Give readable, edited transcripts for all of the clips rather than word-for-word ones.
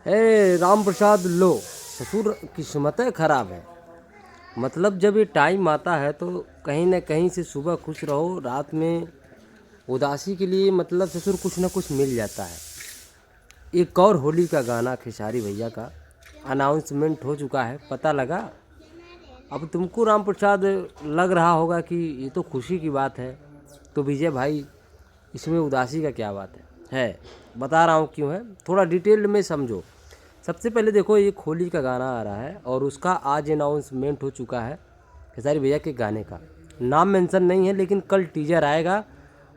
राम प्रसाद लो, ससुर किस्मतें खराब है। मतलब जब ये टाइम आता है तो कहीं ना कहीं से सुबह खुश रहो, रात में उदासी के लिए मतलब ससुर कुछ ना कुछ मिल जाता है। एक और होली का गाना खेसारी भैया का अनाउंसमेंट हो चुका है, पता लगा? अब तुमको राम प्रसाद लग रहा होगा कि ये तो खुशी की बात है, तो विजय भाई इसमें उदासी का क्या बात है बता रहा हूँ क्यों है, थोड़ा डिटेल्ड में समझो। सबसे पहले देखो, एक होली का गाना आ रहा है और उसका आज अनाउंसमेंट हो चुका है खेसारी भैया के गाने का। नाम मेंशन नहीं है लेकिन कल टीजर आएगा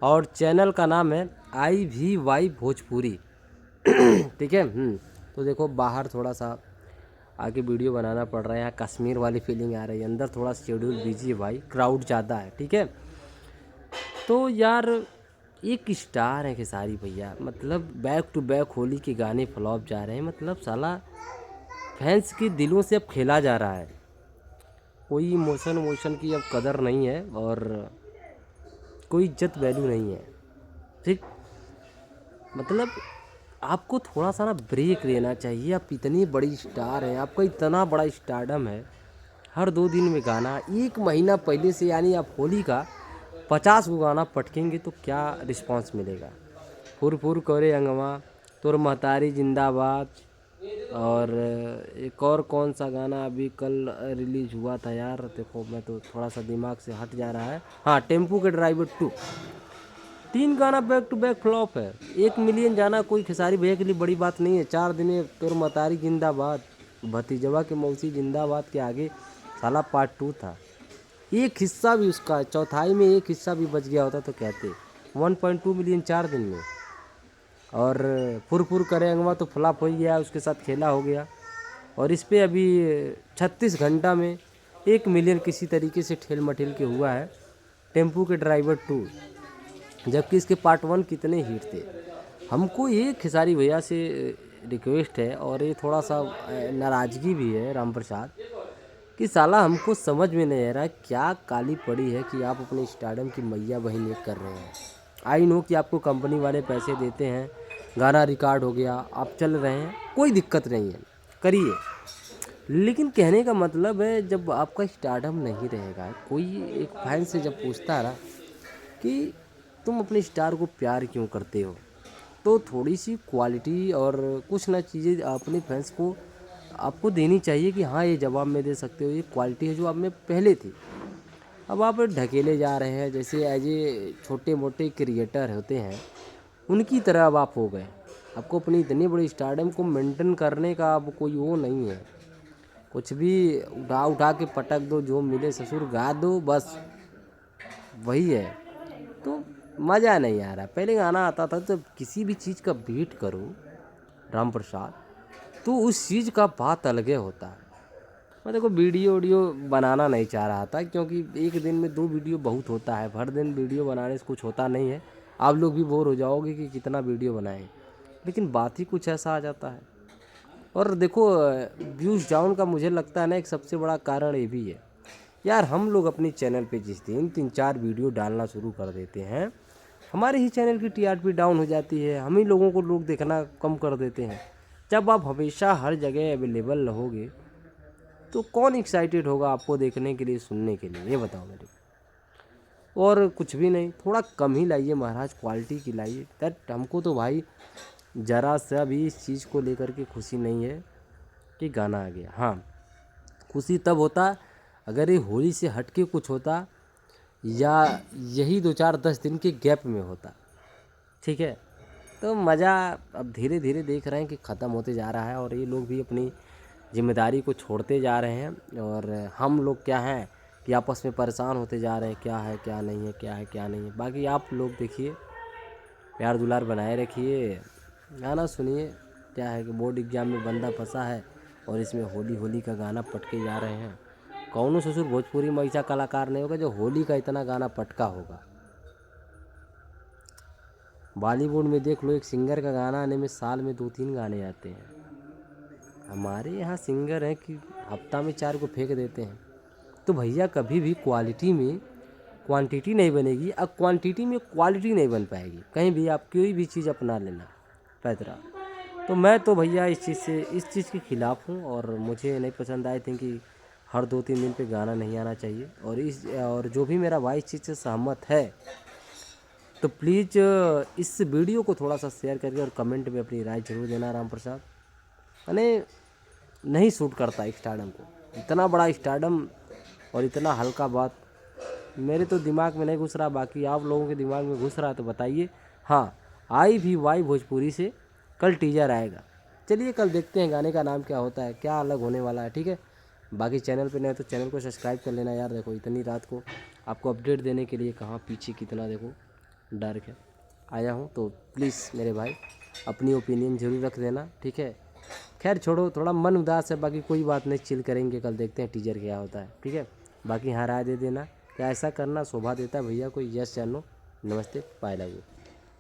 और चैनल का नाम है IVY भोजपुरी। ठीक है। तो देखो बाहर थोड़ा सा आगे वीडियो बनाना पड़ रहा है, यहाँ कश्मीर वाली फीलिंग आ रही है, अंदर थोड़ा शेड्यूल बिजी है भाई, क्राउड ज़्यादा है। ठीक है। तो यार एक स्टार है खेसारी भैया, मतलब बैक टू बैक होली के गाने फ्लॉप जा रहे हैं, मतलब साला फैंस के दिलों से अब खेला जा रहा है। कोई इमोशन वोशन की अब कदर नहीं है और कोई इज्जत वैल्यू नहीं है। ठीक। मतलब आपको थोड़ा सा ना ब्रेक लेना चाहिए। आप इतनी बड़ी स्टार हैं, आपका इतना बड़ा स्टारडम है, हर 2 दिन में गाना, 1 महीना पहले से यानी आप होली का 50 गो गाना पटकेंगे तो क्या रिस्पांस मिलेगा? फुर फुर करे अंगवा, तोर महतारी जिंदाबाद, और एक और कौन सा गाना अभी कल रिलीज हुआ था यार, देखो मैं तो थोड़ा सा दिमाग से हट जा रहा है, हाँ टेम्पू के ड्राइवर 2। 3 गाना बैक टू बैक फ्लॉप है। 1 मिलियन जाना कोई खेसारी भैया के लिए बड़ी बात नहीं है। 4 दिन में तोर मतारी जिंदाबाद, भतीजवा के मौसी जिंदाबाद के आगे साला पार्ट 2 था। एक हिस्सा भी उसका, चौथाई में एक हिस्सा भी बच गया होता तो कहते 1.2 मिलियन 4 दिन में। और फुर फुर करे अंगवा तो फ्लॉप हो गया, उसके साथ खेला हो गया। और इस पे अभी 36 घंटा में 1 मिलियन किसी तरीके से ठेल मठेल के हुआ है टेम्पू के ड्राइवर 2, जबकि इसके पार्ट 1 कितने हिट थे। हमको ये खेसारी भैया से रिक्वेस्ट है और ये थोड़ा सा नाराज़गी भी है राम प्रसाद, कि साला हमको समझ में नहीं आ रहा है क्या काली पड़ी है कि आप अपने स्टारडम की मैया बहन एक कर रहे हैं। आई नो कि आपको कंपनी वाले पैसे देते हैं, गाना रिकॉर्ड हो गया, आप चल रहे हैं, कोई दिक्कत नहीं है, करिए। लेकिन कहने का मतलब है जब आपका स्टारडम नहीं रहेगा, कोई एक फैन से जब पूछता है ना कि तुम अपने स्टार को प्यार क्यों करते हो, तो थोड़ी सी क्वालिटी और कुछ ना चीज़ें अपने फैंस को आपको देनी चाहिए कि हाँ ये जवाब में दे सकते हो, ये क्वालिटी है जो आप में पहले थी। अब आप ढकेले जा रहे हैं जैसे एज ए छोटे मोटे क्रिएटर होते हैं उनकी तरह अब आप हो गए। आपको अपनी इतनी बड़ी स्टारडम को मेंटेन करने का अब कोई वो नहीं है, कुछ भी उठा उठा के पटक दो, जो मिले ससुर गा दो, बस वही है। तो मज़ा नहीं आ रहा। पहले गाना आता था तो किसी भी चीज़ का बीट करो राम प्रसाद, तो उस चीज़ का बात अलग होता है। मैं देखो वीडियो बनाना नहीं चाह रहा था, क्योंकि एक दिन में 2 वीडियो बहुत होता है, हर दिन वीडियो बनाने से कुछ होता नहीं है। आप लोग भी बोर हो जाओगे कि कितना वीडियो बनाएं, लेकिन बात ही कुछ ऐसा आ जाता है। और देखो व्यूज़ डाउन का मुझे लगता है ना एक सबसे बड़ा कारण ये भी है यार, हम लोग अपने चैनल पे जिस दिन 3-4 वीडियो डालना शुरू कर देते हैं, हमारे ही चैनल की TRP डाउन हो जाती है, हम ही लोगों को लोग देखना कम कर देते हैं। जब आप हमेशा हर जगह अवेलेबल रहोगे तो कौन एक्साइटेड होगा आपको देखने के लिए, सुनने के लिए, ये बताओ मेरे को। और कुछ भी नहीं, थोड़ा कम ही लाइए महाराज, क्वालिटी की लाइए। दैट हमको तो भाई ज़रा सा भी इस चीज़ को लेकर के खुशी नहीं है कि गाना आ गया। हाँ, खुशी तब होता अगर ये होली से हट के कुछ होता या यही 2-4-10 दिन के गैप में होता। ठीक है। तो मज़ा अब धीरे धीरे देख रहे हैं कि ख़त्म होते जा रहा है और ये लोग भी अपनी जिम्मेदारी को छोड़ते जा रहे हैं, और हम लोग क्या हैं कि आपस में परेशान होते जा रहे हैं, क्या है क्या नहीं है, क्या है क्या नहीं है। बाकी आप लोग देखिए, प्यार दुलार बनाए रखिए, गाना सुनिए। क्या है कि बोर्ड एग्जाम में बंदा फंसा है और इसमें होली होली का गाना पटके जा रहे हैं। कौनो ससुर भोजपुरी में ऐसा कलाकार नहीं होगा जो होली का इतना गाना पटका होगा। बॉलीवुड में देख लो, एक सिंगर का गाना आने में साल में 2-3 गाने आते हैं। हमारे यहाँ सिंगर हैं कि हफ्ता में 4 को फेंक देते हैं। तो भैया कभी भी क्वालिटी में क्वांटिटी नहीं बनेगी, अब क्वांटिटी में क्वालिटी नहीं बन पाएगी। कहीं भी आप कोई भी चीज़ अपना लेना पैदरा, तो मैं तो भैया इस चीज़ के खिलाफ़ हूँ और मुझे नहीं पसंद आई थी कि हर 2-3 दिन पे गाना नहीं आना चाहिए। और जो भी मेरा भाई इस चीज़ से सहमत है तो प्लीज़ इस वीडियो को थोड़ा सा शेयर करके और कमेंट में अपनी राय जरूर देना। राम प्रसाद मैंने नहीं सूट करता स्टारडम को, इतना बड़ा स्टारडम और इतना हल्का बात मेरे तो दिमाग में नहीं घुस रहा। बाकी आप लोगों के दिमाग में घुस रहा है तो बताइए। हाँ, IVY भोजपुरी से कल टीजर आएगा। चलिए कल देखते हैं गाने का नाम क्या होता है, क्या अलग होने वाला है। ठीक है, बाकी चैनल पे नए तो चैनल को सब्सक्राइब कर लेना यार। देखो इतनी रात को आपको अपडेट देने के लिए कहाँ पीछे कितना देखो डार्क है आया हूँ, तो प्लीज़ मेरे भाई अपनी ओपिनियन ज़रूर रख देना। ठीक है, खैर छोड़ो, थोड़ा मन उदास है, बाकी कोई बात नहीं, चिल करेंगे। कल देखते हैं टीजर क्या होता है। ठीक है, बाकी हाँ राय दे देना क्या ऐसा करना शोभा देता है भैया कोई, यस या नो। नमस्ते, बाय, लव यू।